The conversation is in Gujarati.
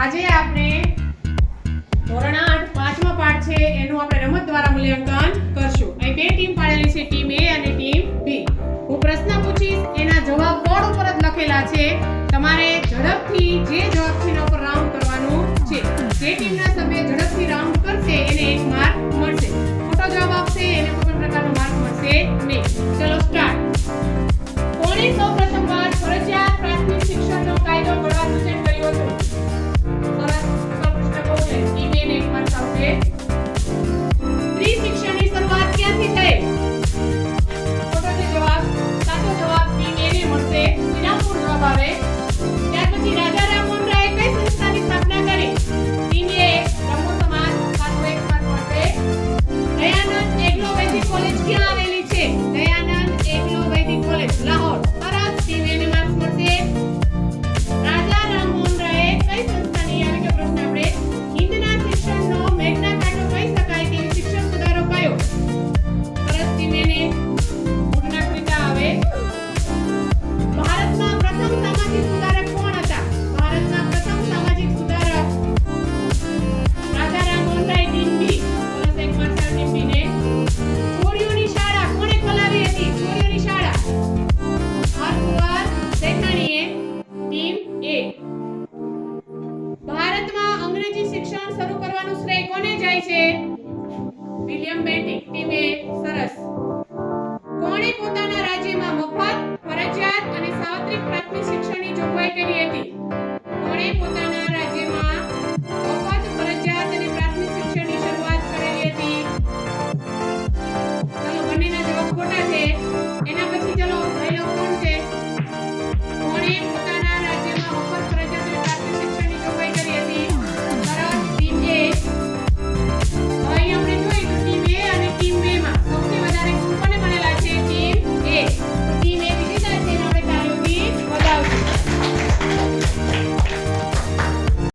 આજે આપણે ધોરણ 8 પાંચમા પાઠ છે એનું આપણે રમત દ્વારા મૂલ્યાંકન કરશું. અહીં બે ટીમ પાડેલી છે, ટીમ A અને ટીમ B. હું પ્રશ્ન પૂછીશ, એના જવાબ બોર્ડ ઉપર જ લખેલા છે. તમારે ઝડપથી જે જવાબ છે એના ઉપર રાઉન્ડ કરવાનું છે. જે ટીમના સભ્ય ઝડપથી રાઉન્ડ કરશે એને 1 માર્ક મળશે. ખોટો જવાબ આપશે એને કોઈ પણ પ્રકારનો માર્ક મળશે નહીં. ચલો સ્ટાર્ટ. કોણે સૌપ્રથમવાર ફરજિયાત પ્રાથમિક શિક્ષણનો કાયદો ઘડવા સૂચન કર્યું હતું? સરસ પ્રશ્ન બહુ છે. ટીમ A ને 1 માર્ક આવશે. સ્ત્રી શિક્ષણની શરૂઆત ક્યાંથી થઈ? ખોટો છે જવાબ. સાચો જવાબ ટીમ A ને મળશે. શ્રીરામપુર જવાબ આવે. ત્યાર પછી રાજા રામમોહન રાયે કઈ સંસ્થાની સ્થાપના કરી? ટીમ A બ્રહ્મો સમાજ. સાચો 1 માર્ક મળશે. દયાનંદ એગ્રો વૈદિક કોલેજ ક્યાં આવેલી છે? દયાનંદ એગ્રો વૈદિક કોલેજ લાહોર. સરસ, ટીમ A ને માર્ક્સ મળશે. રાજા રામમોહન રાયે કઈ સંસ્થાની આવે કે પ્રશ્ન આપણે હિન્દના શિક્ષણનો મેગ્ના કાર્ટા કહી શકાય તેવી શિક્ષણ સુધારો કયો? સરસ, ટીમ A ને પૂર્ણ કૃતા આવે. ભારતના પ્રથમ સામાજિક સુધારક કોણ હતા? ભારતના પ્રથમ સામાજિક સુધારક રાજા રામમોહન રાય. Team B. સરસ, 1 માર્ક ટીમ B ને. છોરીઓની શાળા કોણે ખોલાવી હતી? છોરીઓની શાળા હરકુંવર શેખાણીએ. Team A. ભારતમાં અંગ્રેજી શિક્ષણ શરૂ કરવાનું શ્રેય કોને જાય છે? William Bentinck. Team A. સરસ. કોણે પોતાના